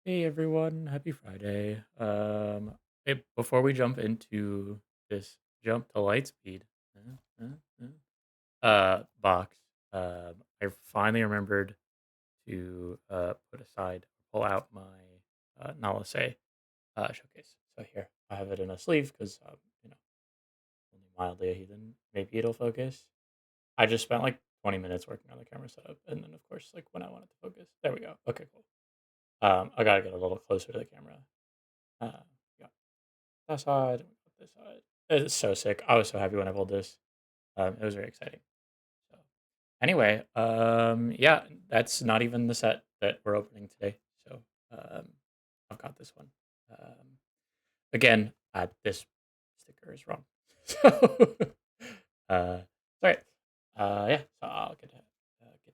Hey everyone, happy Friday. Hey, before we jump into this jump to Lightspeed box, I finally remembered to put aside, pull out my Nalase showcase. So here, I have it in a sleeve because you know, only mildly a heathen. Maybe it'll focus. I just spent like 20 minutes working on the camera setup, and then of course, like when I wanted to focus, there we go. Okay, cool. I gotta get a little closer to the camera. Uh, yeah. That side, this side. It's so sick. I was so happy when I pulled this. It was very exciting. So anyway, yeah, that's not even the set that we're opening today. So um, I've got this one. Again, this sticker is wrong. So sorry. Yeah, so I'll get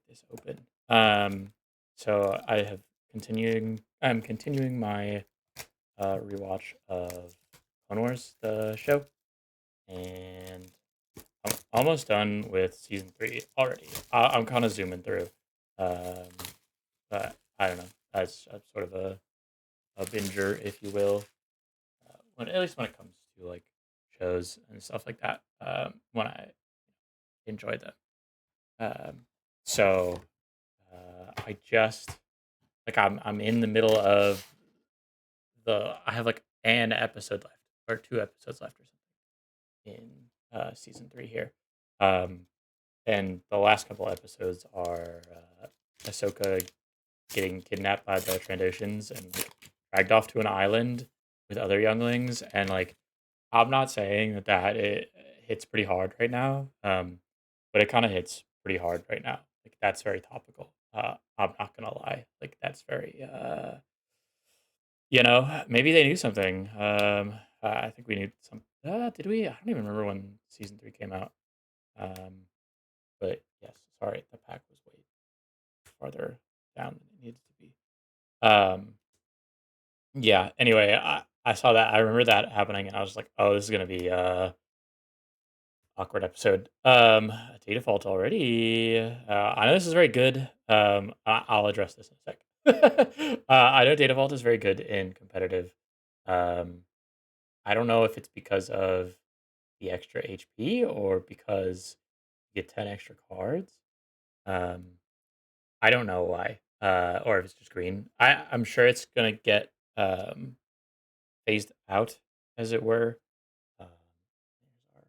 this open. So I have continuing. I'm continuing my rewatch of Clone Wars, the show, and I'm almost done with season 3 already. I'm kind of zooming through, um, but I don't know. I'm sort of a binger, if you will. When at least when it comes to like shows and stuff like that. When I enjoy them. Um, so I just like I'm in the middle of the. I have like an episode left or 2 episodes left or something in season 3 here. Um, and the last couple episodes are Ahsoka getting kidnapped by the Trandoshans and like dragged off to an island with other younglings. And like, I'm not saying that it hits pretty hard right now, but it kind of hits pretty hard right now. Like that's very topical. I'm not gonna lie. Like that's very, maybe they knew something. I think we knew some. Did we? I don't even remember when season 3 came out. Um, but yes, sorry, the pack was way farther down than it needed to be. Yeah. Anyway, I saw that. I remember that happening, and I was like, "Oh, this is gonna be awkward episode." Data fault already. I know this is very good. I'll address this in a sec. I know data vault is very good in competitive. Um, I don't know if it's because of the extra HP or because you get 10 extra cards. Um, I don't know why, or if it's just green. I'm sure it's gonna get phased out, as it were. There's our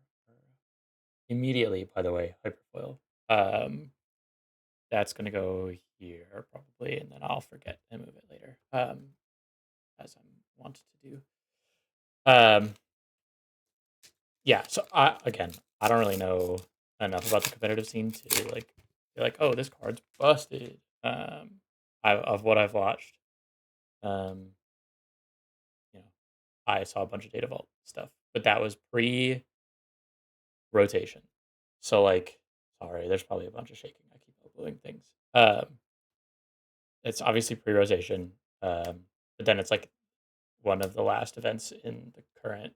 immediately, by the way, hyperfoil. Um, that's gonna go here probably, and then I'll forget and move it later, as I'm wanted to do. Um, yeah. So I don't really know enough about the competitive scene to like be like, oh, this card's busted. Of what I've watched. Um, you know, I saw a bunch of data vault stuff, but that was pre rotation. So like, sorry, there's probably a bunch of shaking. I keep uploading things. It's obviously pre rotation, but then it's like one of the last events in the current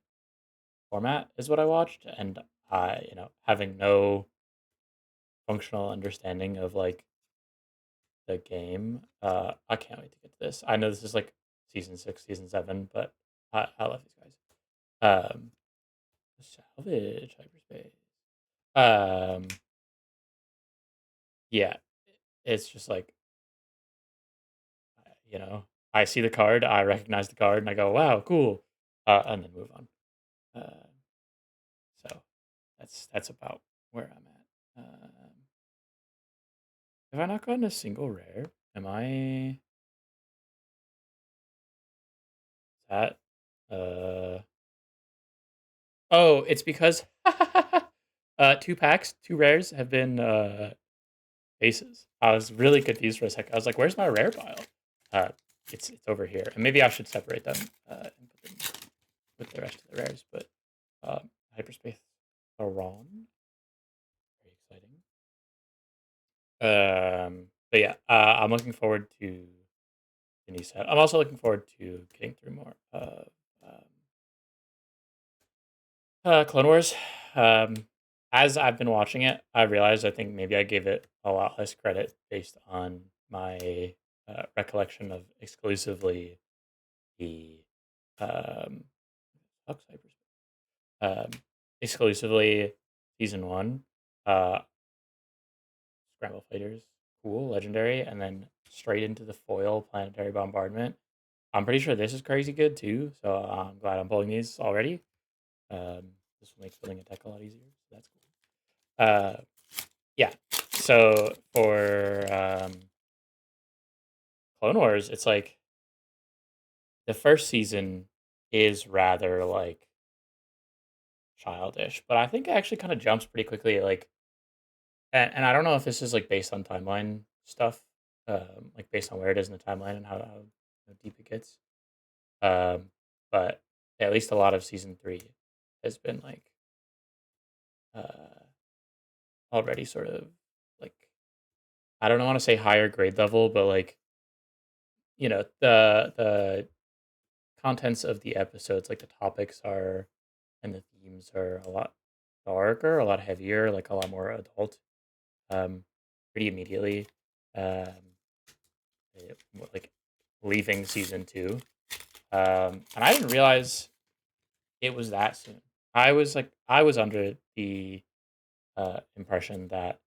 format is what I watched, and having no functional understanding of like the game, I can't wait to get to this. I know this is like season 6, season 7, but I love these guys. Salvage hyperspace. Um, yeah, it's just like you know, I see the card, I recognize the card, and I go, "Wow, cool," and then move on. Uh, so that's about where I'm at. Have I not gotten a single rare? Am I that? Uh, oh, it's because 2 packs, 2 rares have been aces. I was really confused for a second. I was like, "Where's my rare pile?" Uh, it's over here, and maybe I should separate them and put them with the rest of the rares. But hyperspace Aron, very exciting. But yeah, I'm looking forward to the new set. I'm also looking forward to getting through more of um, Clone Wars. Um, as I've been watching it, I realized I think maybe I gave it a lot less credit based on my recollection of exclusively the um, fuck's hyperspace? Um, exclusively season one, uh, Scramble Fighters, cool, legendary, and then straight into the foil planetary bombardment. I'm pretty sure this is crazy good too, so I'm glad I'm pulling these already. This will make building a deck a lot easier. So that's cool. Yeah. So for Clone Wars, it's like the first season is rather like childish, but I think it actually kind of jumps pretty quickly. Like, and I don't know if this is like based on timeline stuff, like based on where it is in the timeline and how deep it gets. Um, but at least a lot of season three has been like uh, already sort of like I don't want to say higher grade level, but like the contents of the episodes, like the topics are and the themes are a lot darker, a lot heavier, like a lot more adult. Um, pretty immediately. Um, like leaving season two. And I didn't realize it was that soon. I was under the impression that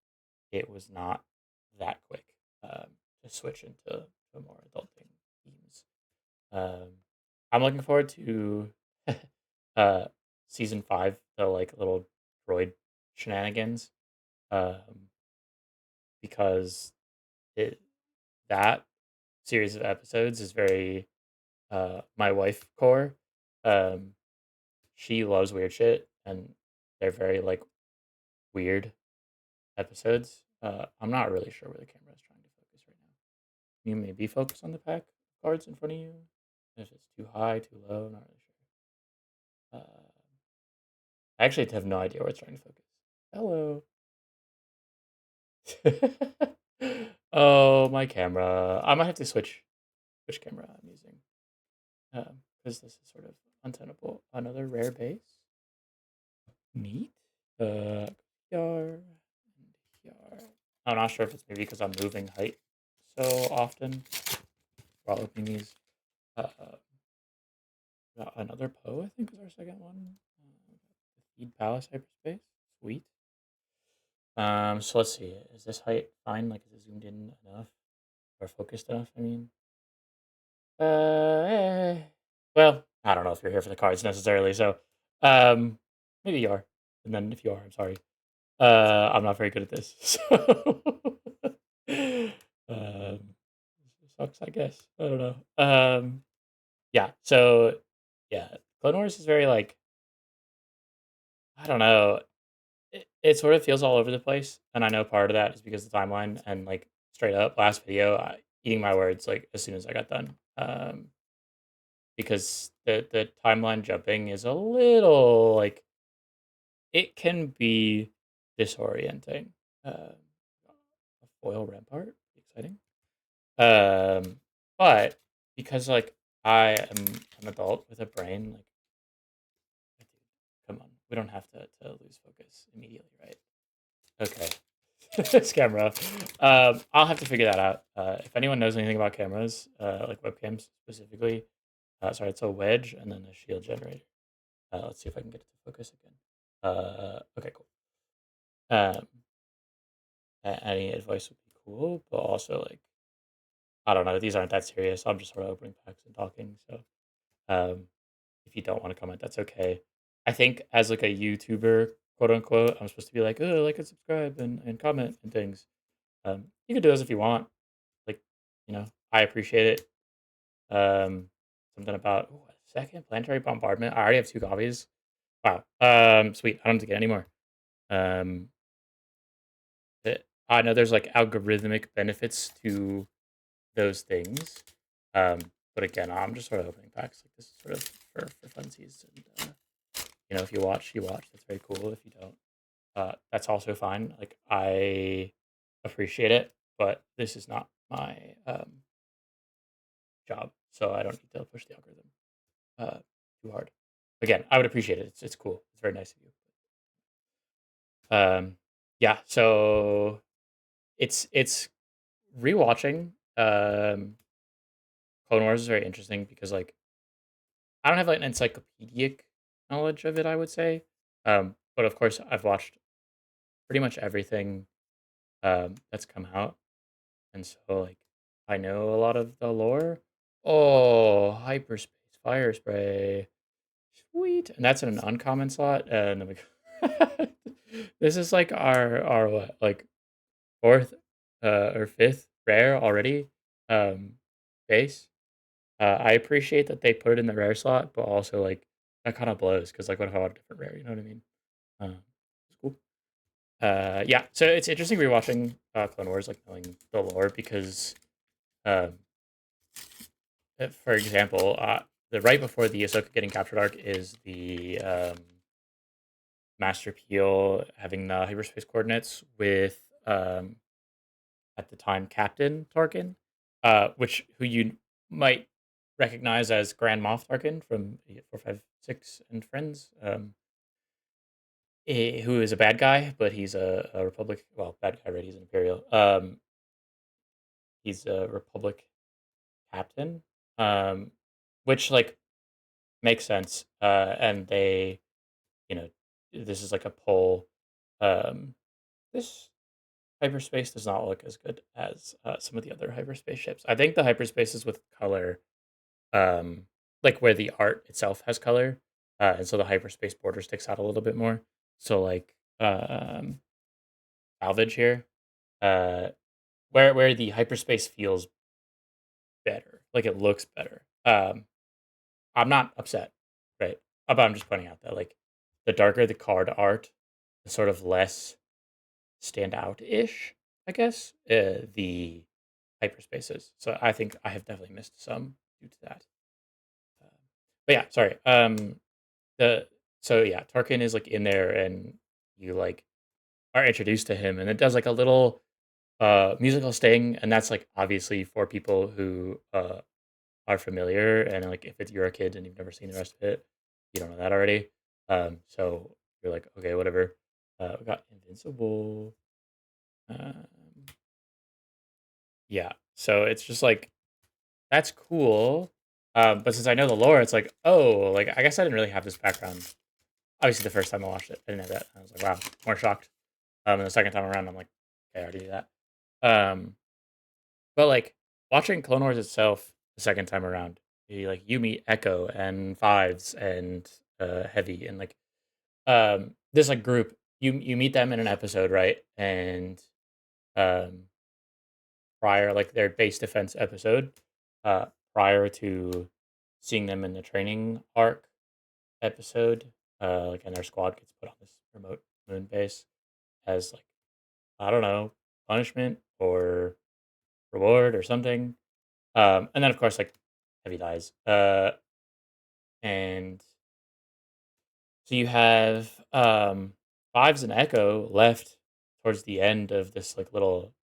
it was not that quick um, to switch into more adulting themes. Um, I'm looking forward to uh, season five, the like little droid shenanigans, um, because it that series of episodes is very my wife core. Um, she loves weird shit, and they're very like weird episodes. I'm not really sure where the camera is trying to focus right now. You maybe focus on the pack of cards in front of you. If it's too high, too low, not really sure. I actually have no idea where it's trying to focus. Hello. Oh, my camera. I might have to switch which camera I'm using. Because this is sort of untenable. Another rare base. Neat. Yar and yar. I'm not sure if it's maybe because I'm moving height so often while opening these. Uh, another Poe, I think, is our second one. Feed Palace Hyperspace. Sweet. So let's see. Is this height fine? Like, is it zoomed in enough or focused enough? I mean, eh. Well, I don't know if you're here for the cards necessarily. So, um, maybe you are. And then if you are, I'm sorry. I'm not very good at this. So, um, sucks, I guess. I don't know. Yeah. So, yeah, Clone Wars is very like I don't know. It sort of feels all over the place, and I know part of that is because of the timeline and like straight up last video, eating my words like as soon as I got done, because the timeline jumping is a little like it can be disorienting. A foil rampart, exciting. Um, but because like I am an adult with a brain, like come on, we don't have to lose focus immediately, right? Okay. This camera. I'll have to figure that out. If anyone knows anything about cameras, like webcams specifically, sorry, it's a wedge and then a shield generator. Let's see if I can get it to focus again. Okay, cool. Um, any advice would be cool, but also like I don't know. These aren't that serious. I'm just sort of opening packs and talking. So um, if you don't want to comment, that's okay. I think as like a YouTuber, quote unquote, I'm supposed to be like, oh, like and subscribe and comment and things. You can do those if you want. Like, I appreciate it. Something about a second planetary bombardment. I already have two copies. Wow. Sweet. I don't have to get any more. Um, I know there's like algorithmic benefits to those things. Um, but again, I'm just sort of opening packs. Like this is sort of for funsies. And if you watch, you watch. That's very cool. If you don't, that's also fine. Like I appreciate it, but this is not my job, so I don't need to push the algorithm uh, too hard. Again, I would appreciate it. It's cool. It's very nice of you. Yeah. So it's rewatching um, Clone Wars is very interesting because like I don't have like an encyclopedic knowledge of it, I would say. But of course, I've watched pretty much everything that's come out, and so like I know a lot of the lore. Oh, hyperspace fire spray, sweet, and that's in an uncommon slot. And then this is like our what like fourth or fifth rare already base. I appreciate that they put it in the rare slot, but also like that kind of blows because like what if I want a different rare? You know what I mean? It's cool. Yeah, so it's interesting rewatching Clone Wars, like knowing the lore because, um, for example, the right before the Ahsoka getting captured arc is the Master Peel having the hyperspace coordinates with at the time Captain Tarkin, which who you might recognize as Grand Moff Tarkin from 456 and Friends, who is a bad guy, but he's a Republic. Well, bad guy, right? He's an Imperial. He's a Republic captain, um, which like makes sense. And they, you know, this is like a poll. Um, this hyperspace does not look as good as some of the other hyperspace ships. I think the hyperspaces with color, um, like where the art itself has color, and so the hyperspace border sticks out a little bit more. So like salvage here, uh, where the hyperspace feels better, like it looks better. I'm not upset, right? But I'm just pointing out that like the darker the card art, the sort of less stand out ish, I guess, the hyperspaces. So I think I have definitely missed some due to that. Uh, but yeah, sorry. The so yeah, Tarkin is like in there, and you like are introduced to him, and it does like a little musical sting, and that's like obviously for people who are familiar, and like if it's you're a kid and you've never seen the rest of it, you don't know that already. So you're like, okay, whatever. We got Invincible. Um, yeah, so it's just like that's cool. But since I know the lore, it's like, oh, like I guess I didn't really have this background. Obviously, the first time I watched it, I didn't have that. I was like, wow, more shocked. And the second time around, I'm like, okay, I already knew that. Um, but like watching Clone Wars itself the second time around, you meet Echo and Fives and Heavy and like this like group. You meet them in an episode, right? And um prior like their base defense episode, uh prior to seeing them in the training arc episode, like and their squad gets put on this remote moon base as like I don't know, punishment or reward or something. And then of course like Heavy dies. And so you have Fives and Echo left towards the end of this like little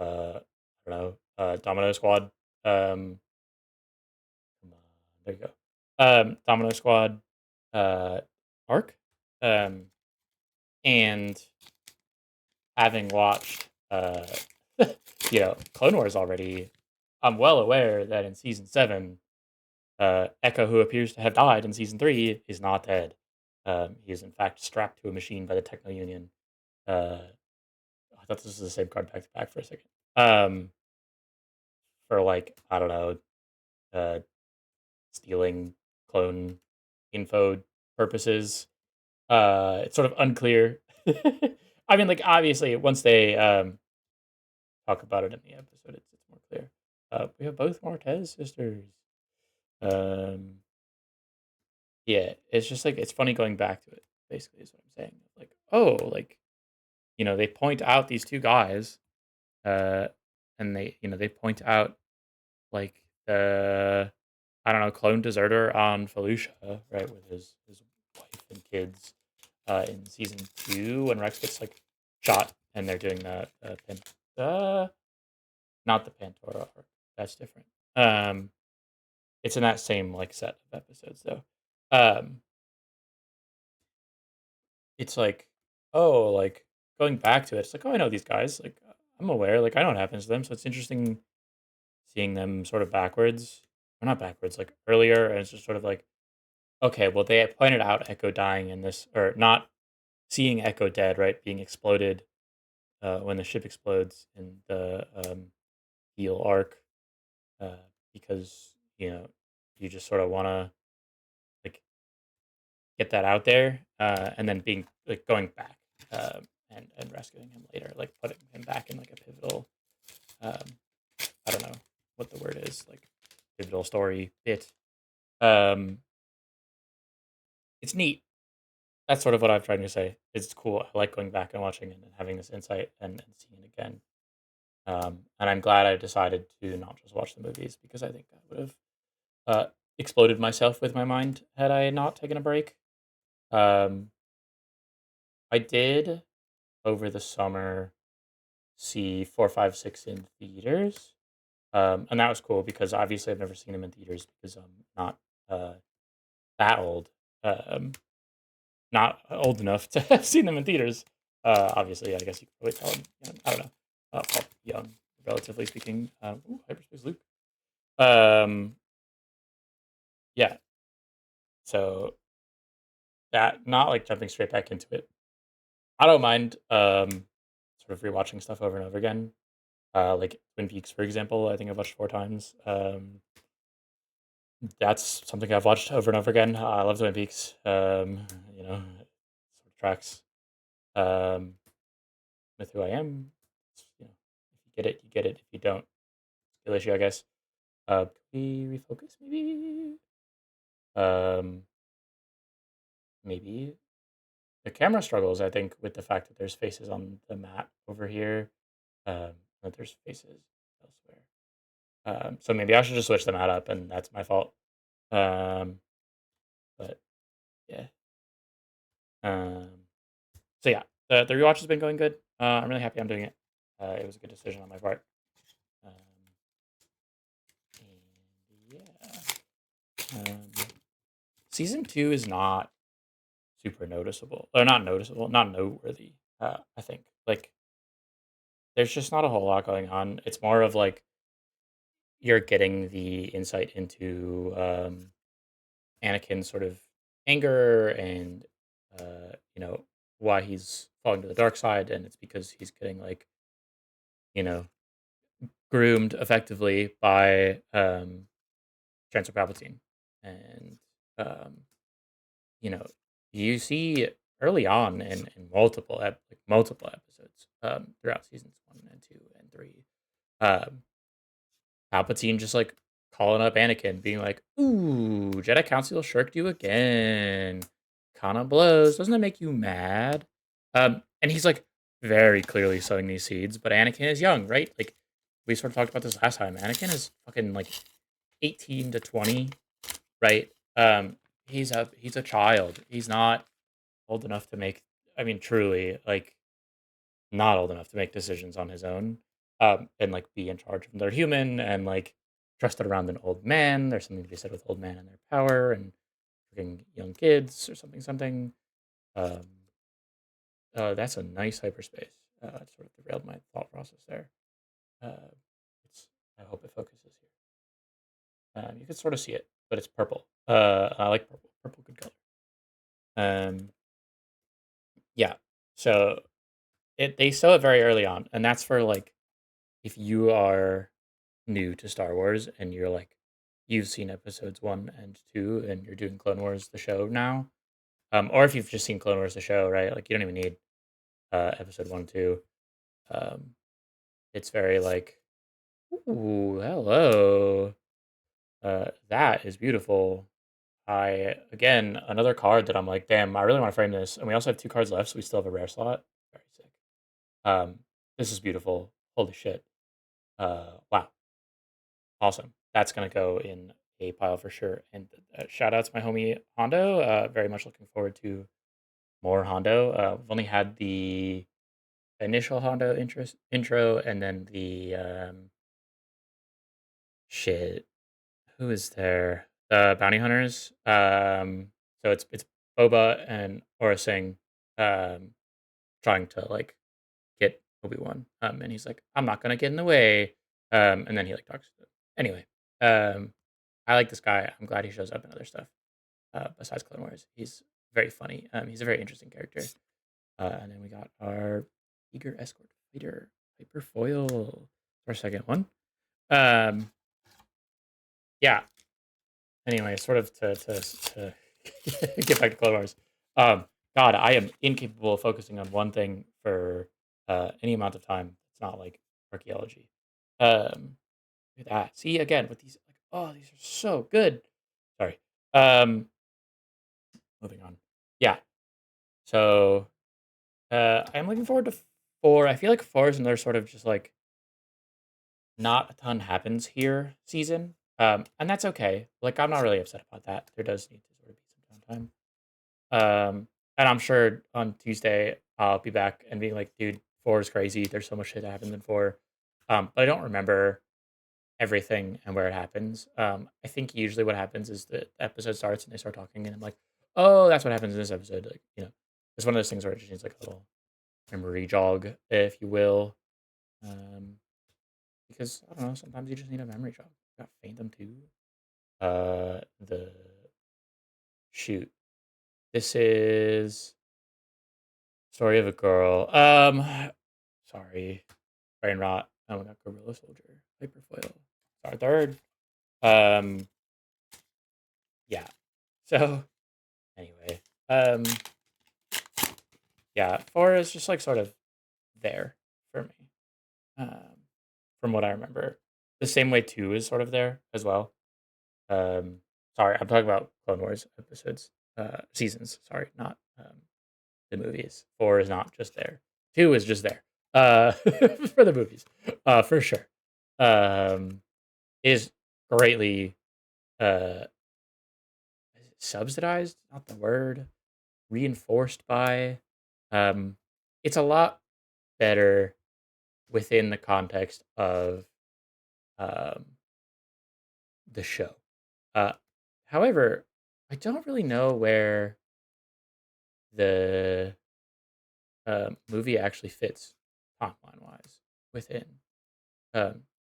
I don't know, Domino Squad. Come on, there you go. Domino Squad uh arc. Um and having watched Clone Wars already, I'm well aware that in season 7 Echo, who appears to have died in season 3, is not dead. He is in fact strapped to a machine by the Techno Union. Uh, I thought this was the same card back to back for a second. Um, for like I don't know, uh, stealing clone info purposes. It's sort of unclear. I mean, like obviously, once they talk about it in the episode, it's more clear. We have both Martez sisters. Um, yeah, it's just like it's funny going back to it. Basically, is what I'm saying. Like, oh, like they point out these two guys, uh, and they point out like the I don't know clone deserter on Felucia, right, with his wife and kids, in season 2 when Rex gets like shot and they're doing the not the Pantora arc. That's different. Um, it's in that same like set of episodes though. Um, it's like, oh, like going back to it, it's like, oh, I know these guys. Like, I'm aware. Like, I know what happens to them. So it's interesting seeing them sort of backwards, or not backwards, like earlier, and it's just sort of like, okay, well, they had pointed out Echo dying in this, or not seeing Echo dead, right, being exploded when the ship explodes in the heel arc, uh, because you just sort of want to like get that out there, and then being like going back and rescuing him later, like putting him back in like a pivotal. Um, I don't know what the word is, like pivotal story bit. Um, it's neat. That's sort of what I'm trying to say. It's cool. I like going back and watching and having this insight and seeing it again. And I'm glad I decided to not just watch the movies because I think I would have exploded myself with my mind had I not taken a break. Um, I did over the summer see 4, 5, 6 in theaters, and that was cool because obviously I've never seen them in theaters because I'm not uh, that old, um, not old enough to have seen them in theaters. Obviously, I guess you could probably tell them. I don't know, probably young, relatively speaking. Ooh, hyperspace Luke. Um, yeah, so that not like jumping straight back into it. I don't mind sort of rewatching stuff over and over again. Like Twin Peaks, for example, I think I've watched 4 times. That's something I've watched over and over again. I love Twin Peaks. It sort of tracks um, with who I am. If you get it, you get it. If you don't, skill issue, I guess. Could we refocus, maybe? Um, Maybe the camera struggles. I think with the fact that there's faces on the mat over here, that there's faces elsewhere. So maybe I should just switch the mat up, and that's my fault. Um, but yeah. Um, so yeah, the rewatch has been going good. I'm really happy I'm doing it. It was a good decision on my part. Um, and yeah, season 2 is not super noticeable, or not noticeable, not noteworthy. I think like there's just not a whole lot going on. It's more of like you're getting the insight into Anakin's sort of anger and why he's falling to the dark side, and it's because he's getting like you know groomed effectively by Chancellor Palpatine, and um, you know you see early on in multiple episodes throughout seasons 1 and 2 and 3, um, Palpatine just like calling up Anakin, being like, "Ooh, Jedi Council shirked you again. Kind of blows. Doesn't it make you mad?" And he's like very clearly sowing these seeds, but Anakin is young, right? Like we sort of talked about this last time. Anakin is fucking like 18 to 20, right? He's a child. He's not old enough to make. I mean, truly, like not old enough to make decisions on his own, and like be in charge of them. They're human and like trusted around an old man. There's something to be said with old man and their power and freaking young kids or something something. Um, that's a nice hyperspace. It sort of derailed my thought process there. Uh, it's I hope it focuses here. You can sort of see it, but it's purple. I like purple. Purple, good color. Um, yeah. So they show it very early on, and that's for like if you are new to Star Wars and you're like you've seen episodes 1 and 2 and you're doing Clone Wars the show now, or if you've just seen Clone Wars the show, right? Like you don't even need episode 1 and 2. Um, it's very like, ooh, hello, that is beautiful. I again another card that I'm like, damn, I really want to frame this, and we also have 2 cards left, so we still have a rare slot. Very sick. Um, this is beautiful. Holy shit. Wow. Awesome. That's gonna go in a pile for sure. And shout out to my homie Hondo. Very much looking forward to more Hondo. We've only had the initial Hondo intro, and then the shit. Who is there? The bounty hunters. So it's Boba and Aura Singh, um, trying to like get Obi Wan. And he's like, I'm not gonna get in the way. And then he like talks to them. Anyway, um, I like this guy. I'm glad he shows up in other stuff besides Clone Wars. He's very funny. He's a very interesting character. And then we got our eager escort fighter, Hyperfoil, our second one. Um, yeah. Anyway, sort of to get back to Clone Wars. Um, God, I am incapable of focusing on one thing for any amount of time. It's not like archaeology. Look at that. See again with these. Like, oh, these are so good. Sorry. Um, moving on. Yeah. So I'm looking forward to four. I feel like four is another sort of just like not a ton happens here season. And that's okay. Like I'm not really upset about that. There does need to sort of be some downtime. And I'm sure on Tuesday I'll be back and being like, dude, four is crazy. There's so much shit that happens in four. But I don't remember everything and where it happens. I think usually what happens is the episode starts and they start talking, and I'm like, oh, that's what happens in this episode. Like, it's one of those things where it just needs like a little memory jog, if you will. Um, because I don't know, sometimes you just need a memory jog. Got Phantom 2. The shoot. This is Story of a Girl. Sorry, brain rot. Oh, we got Gorilla Soldier, Hyperfoil. Our third. Um, yeah. So anyway, yeah, four is just like sort of there for me. Um, from what I remember, the same way two is sort of there as well. Um, sorry, I'm talking about Clone Wars episodes, seasons. Sorry, not the movies. Four is not just there. Two is just there. For the movies, for sure. Um, is greatly uh subsidized. Not the word. Reinforced by. Um, it's a lot better within the context of um the show. Uh, however, I don't really know where the movie actually fits timeline wise within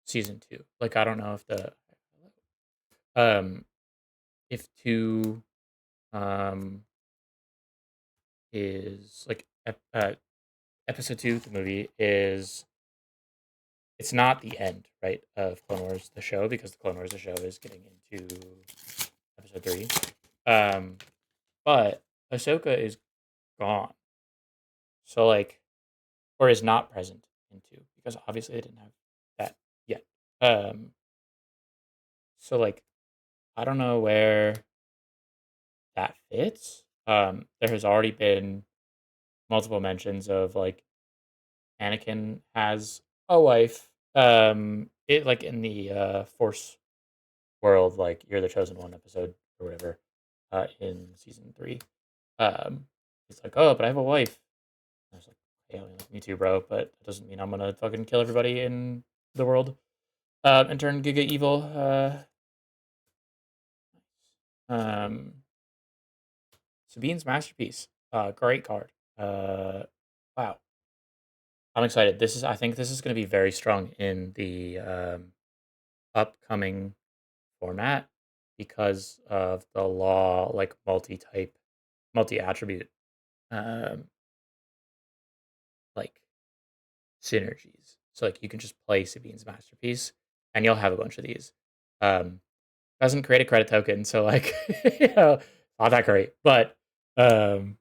season two. Like, I don't know um, if two um, is like episode two, the movie is it's not the end, right, of Clone Wars, the show, because the Clone Wars, the show, is getting into episode three. Um, but Ahsoka is gone. So like, or is not present in two because obviously they didn't have that yet. Um, so like, I don't know where that fits. There has already been multiple mentions of like Anakin has a wife. It like in the Force world, like You're the Chosen One episode or whatever, in season three. Um, it's like, oh, but I have a wife. I was like, yeah, like, me too, bro. But that doesn't mean I'm gonna fucking kill everybody in the world. And turn Giga evil. Um, Sabine's masterpiece. Great card. Wow, I'm excited. I think this is going to be very strong in the upcoming format because of the law, like multi-type, multi-attribute, um, like synergies. So like you can just play Sabine's masterpiece, and you'll have a bunch of these. Um, doesn't create a credit token, so like not that great, but um,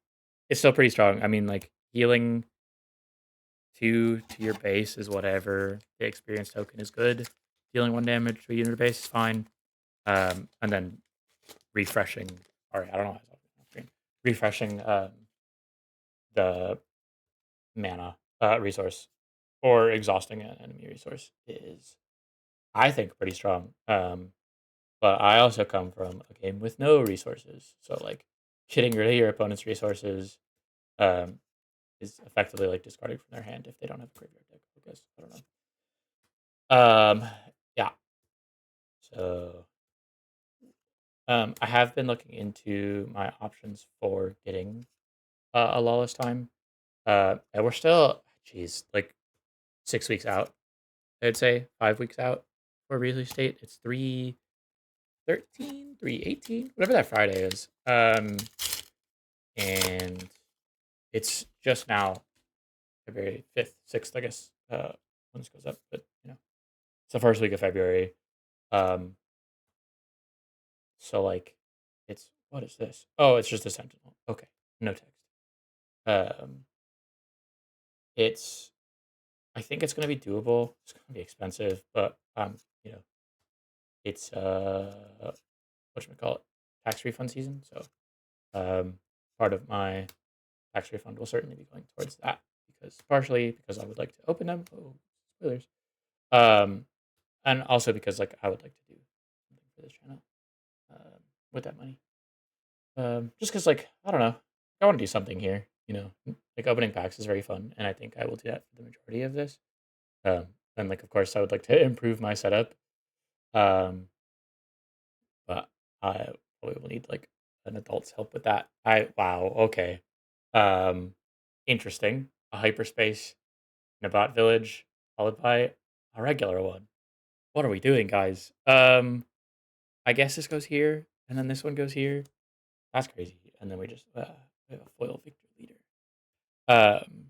it's still pretty strong. I mean, like healing two to your base is whatever. The experience token is good. Dealing one damage to a unit base is fine. And then refreshing. Sorry, I don't know why I was on screen. Refreshing the mana resource or exhausting an enemy resource is, I think, pretty strong. But I also come from a game with no resources, so like getting rid of your opponent's resources um, is effectively like discarding from their hand if they don't have a graveyard deck. I guess I don't know. Yeah. So I have been looking into my options for getting a lawless time. And we're still, geez, like 6 weeks out. I'd say 5 weeks out for release date. It's 3/13, 3/18, whatever that Friday is. And it's just now February 5th, 6th, I guess, when this goes up. But it's the first week of February. Um, so like, it's what is this? Oh, it's just a Sentinel. Okay, no text. Um, it's I think it's gonna be doable. It's gonna be expensive, but you know, it's what should we call it? Tax refund season. So part of my tax refund will certainly be going towards that because partially because I would like to open them. Oh, spoilers. Um, and also because like I would like to do something for this channel with that money. Just because like I don't know, I want to do something here. Like opening packs is very fun, and I think I will do that for the majority of this. Um, and like of course I would like to improve my setup. Um, but I probably will need like an adult's help with that. I wow, okay. Um, Interesting. A hyperspace in a bot village followed by a regular one. What are we doing, guys? I guess this goes here, and then this one goes here. That's crazy. And then we have a foil victor leader. Um,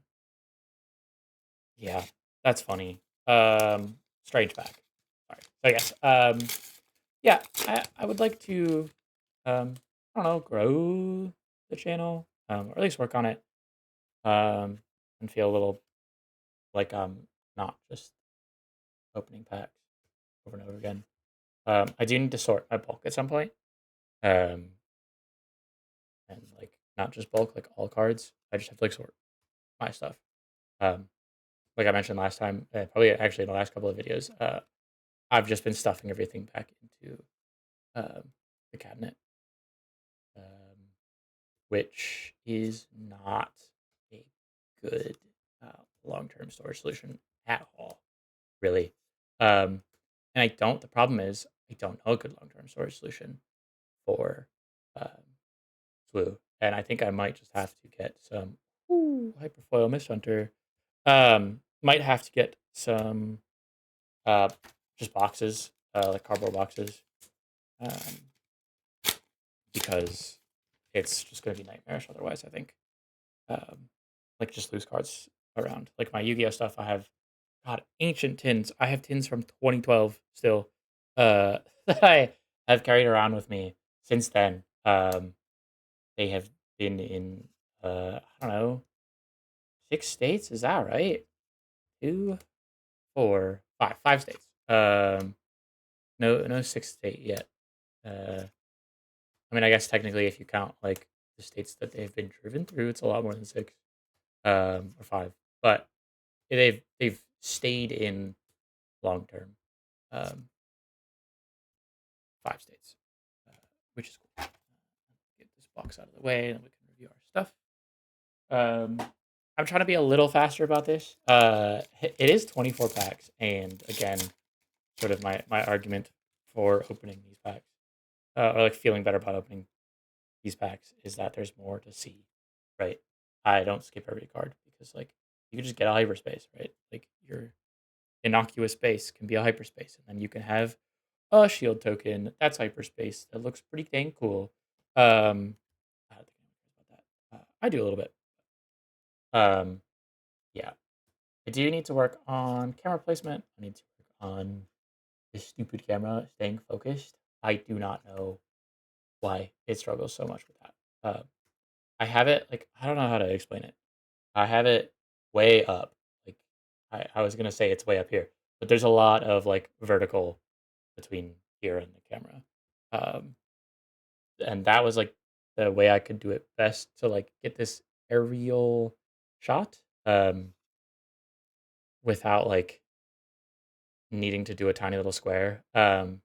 yeah, that's funny. Strange back. All right. So yes. Yeah, I would like to I don't know, grow the channel, or at least work on it, and feel a little like I'm not just opening packs over and over again. I do need to sort my bulk at some point, um, and like not just bulk, like all cards. I just have to like sort my stuff. Um, like I mentioned last time, probably actually in the last couple of videos, I've just been stuffing everything back into um, the cabinet, um, which is not a good long-term storage solution at all, really. And I don't. The problem is I don't know a good long-term storage solution for um, Flu, and I think I might just have to get some Hyperfoil Mist Hunter. Might have to get some uh, just boxes, like cardboard boxes, um, because it's just going to be nightmarish otherwise. I think, like just loose cards around. Like my Yu-Gi-Oh stuff, I have God ancient tins. I have tins from 2012 still, that I have carried around with me since then. They have been in I don't know, 6 states. Is that right? Two, four, five states. No sixth state yet. I mean, I guess technically, if you count like the states that they've been driven through, it's a lot more than six, or five. But they've stayed in long term, um, 5 states, which is cool. Get this box out of the way, and we can review our stuff. Um, I'm trying to be a little faster about this. It is 24 packs, and again, sort of my argument for opening these packs, or like feeling better about opening these packs, is that there's more to see, right? I don't skip every card because like you can just get a hyperspace, right? Like your innocuous space can be a hyperspace, and then you can have a shield token that's hyperspace that looks pretty dang cool. I don't think anyone cares about that. I do a little bit. Um, yeah, I do need to work on camera placement. I need to work on this stupid camera staying focused. I do not know why it struggles so much with that. I have it like I don't know how to explain it. I have it way up. Like I was gonna say it's way up here, but there's a lot of like vertical between here and the camera. Um, and that was like the way I could do it best to like get this aerial shot, without like needing to do a tiny little square. And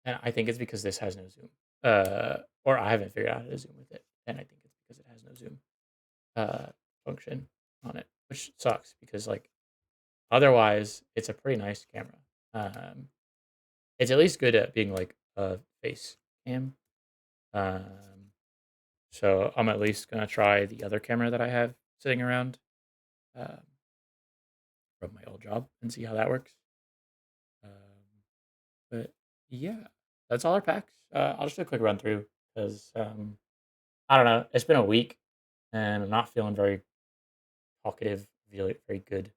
I think it's because this has no zoom, or I haven't figured out how to zoom with it, and I think it's because it has no zoom uh, function on it, which sucks because like otherwise it's a pretty nice camera. Um, it's at least good at being like a face cam. Um, so I'm at least gonna try the other camera that I have sitting around, um, from my old job and see how that works. Um, Yeah, that's all our packs. I'll just do a quick run through because I don't know. It's been a week, and I'm not feeling very talkative, really very good.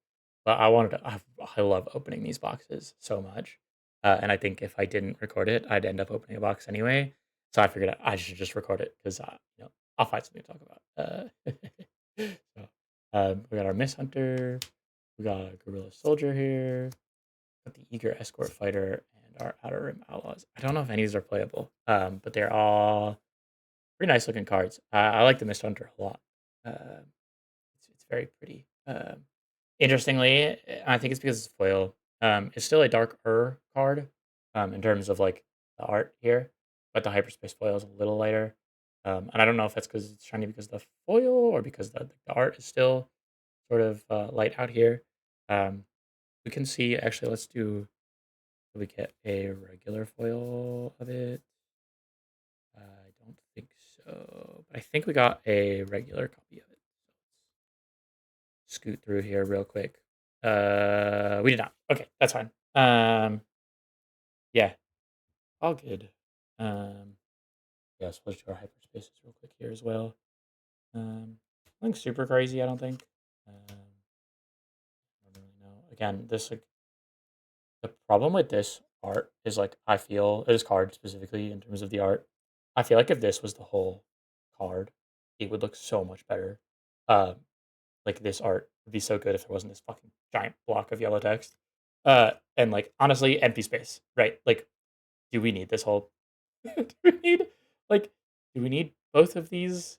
But I wanted to. I love opening these boxes so much, and I think if I didn't record it, I'd end up opening a box anyway. So I figured I should just record it because I'll find something to talk about. So, we got our Miss Hunter, we got a Gorilla Soldier here, got the Eager Escort Fighter, and our Outer Rim Outlaws. I don't know if any of these are playable, but they're all pretty nice looking cards. I like the Miss Hunter a lot. Uh, it's very pretty. Interestingly, I think it's because it's foil. It's still a darker card, in terms of like the art here, but the hyperspace foil is a little lighter. And I don't know if that's because it's shiny because of the foil or because the art is still sort of light out here. Um, we can see actually. Let's do. We get a regular foil of it. I don't think so, but I think we got a regular copy of it. Scoot through here real quick. We did not. Okay, that's fine. Yeah, all good. Yeah, so let's do our hyperspaces real quick here as well. Nothing super crazy, I don't think. I don't really know. Again, this like the problem with this art is like I feel this card specifically in terms of the art. I feel like if this was the whole card, it would look so much better. Um, like this art would be so good if there wasn't this fucking giant block of yellow text. And like honestly, empty space, right? Like, do we need this whole? do we need like? Do we need both of these?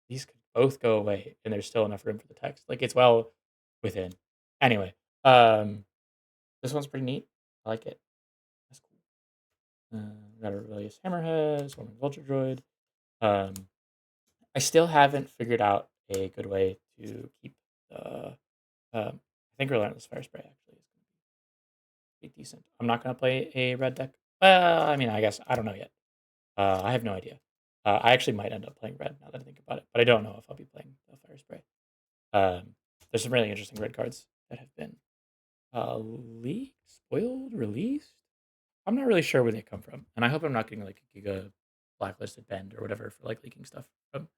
These could both go away, and there's still enough room for the text. Like it's well within. Anyway, um, this one's pretty neat. I like it. That's cool. We got a Rebellious Hammerhead, Swarming Vulture Droid. Um, I still haven't figured out a good way to keep the. I think Relentless Fire Spray actually is going to be decent. I'm not going to play a red deck. Well, I mean, I guess I don't know yet. I have no idea. I actually might end up playing red now that I think about it, but I don't know if I'll be playing the Fire Spray. There's some really interesting red cards that have been leaked, spoiled, released. I'm not really sure where they come from, and I hope I'm not getting like a Giga blacklisted bend or whatever for like leaking stuff from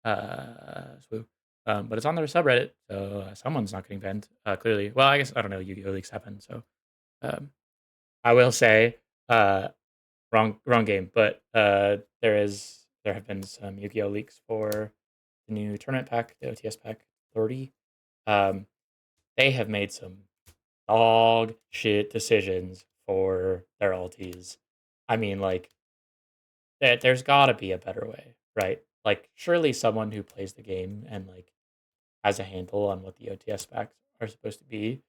Swoo. But it's on their subreddit, so someone's not getting banned. Clearly, well, I guess I don't know. Yu-Gi-Oh leaks happen, so um, I will say wrong game. But there have been some Yu-Gi-Oh leaks for the new tournament pack, the OTS pack 30. Um, they have made some dog shit decisions for their alties. I mean, like there's got to be a better way, right? Like surely someone who plays the game and like has a handle on what the OTS packs are supposed to be,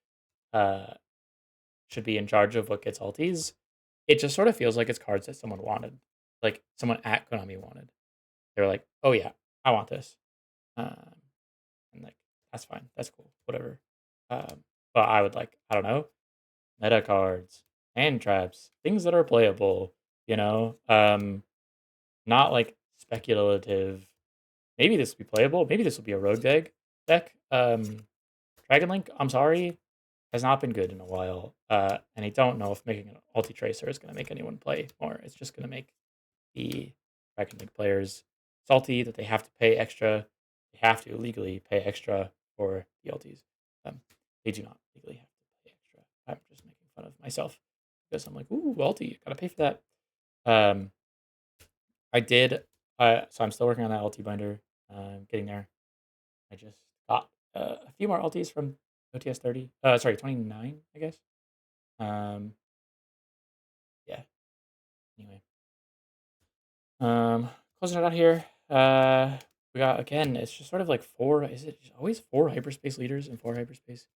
uh, should be in charge of what gets alties. It just sort of feels like it's cards that someone wanted, like someone at Konami wanted. They were like, "Oh yeah, I want this," um, and like that's fine, that's cool, whatever. But I would like I don't know meta cards, hand traps, things that are playable. You know, not like speculative. Maybe this will be playable. Maybe this will be a rogue deck. Dragon Link, I'm sorry, has not been good in a while. And I don't know if making an ulti tracer is going to make anyone play more. It's just going to make the Dragon Link players salty that they have to pay extra. They have to legally pay extra for the ultis. They do not legally have to pay extra. I'm just making fun of myself because I'm like, ooh, ulti, gotta pay for that. Um, I did. So I'm still working on that ulti binder. Getting there. I just got a few more ultis from OTS 30. Sorry, 29, I guess. Um, yeah. Anyway, um, closing it out here. We got again. It's just sort of like four. Is it always four hyperspace leaders and four hyperspace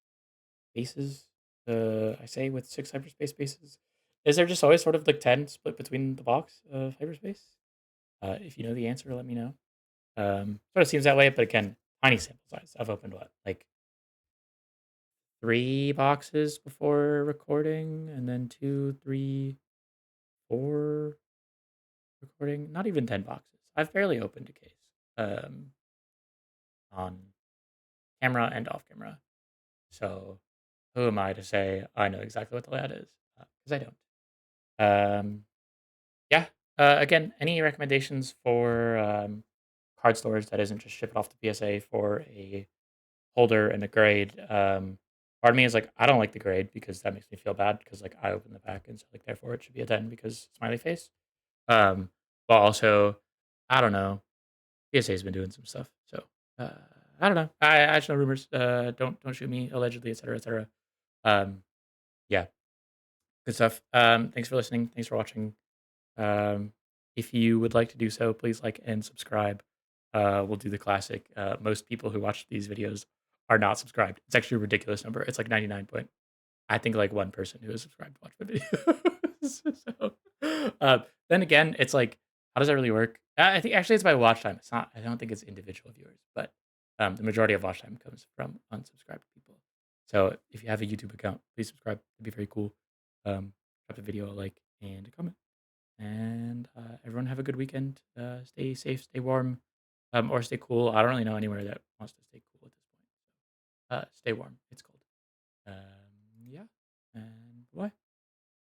bases? I say with six hyperspace bases. Is there just always sort of like 10 split between the box of hyperspace? If you know the answer, let me know. Sort of seems that way, but again, tiny sample size. I've opened what like three boxes before recording, and then two, three, four recording. Not even 10 boxes. I've barely opened a case um, on camera and off camera. So who am I to say I know exactly what the layout is? Because I don't. Um, yeah. Again, any recommendations for card storage that isn't just ship it off to PSA for a holder and a grade? Part of me is like, I don't like the grade because that makes me feel bad because like I opened the pack and so like therefore it should be a 10 because smiley face. Um, but also, I don't know. PSA's been doing some stuff, so uh, I don't know. I just know rumors. Don't shoot me. Allegedly, etc. etc. Um, yeah, good stuff. Thanks for listening. Thanks for watching. Um, if you would like to do so, please like and subscribe. We'll do the classic. Most people who watch these videos are not subscribed. It's actually a ridiculous number. It's like 99 point. I think like one person who is subscribed to watch my videos. Then again, it's like, how does that really work? I think actually it's by watch time. It's not. I don't think it's individual viewers, but the majority of watch time comes from unsubscribed people. So if you have a YouTube account, please subscribe. It'd be very cool. Drop the video a like and a comment. And everyone have a good weekend. Stay safe, stay warm, or stay cool. I don't really know anywhere that wants to stay cool at this point. Stay warm. It's cold. Yeah. And bye.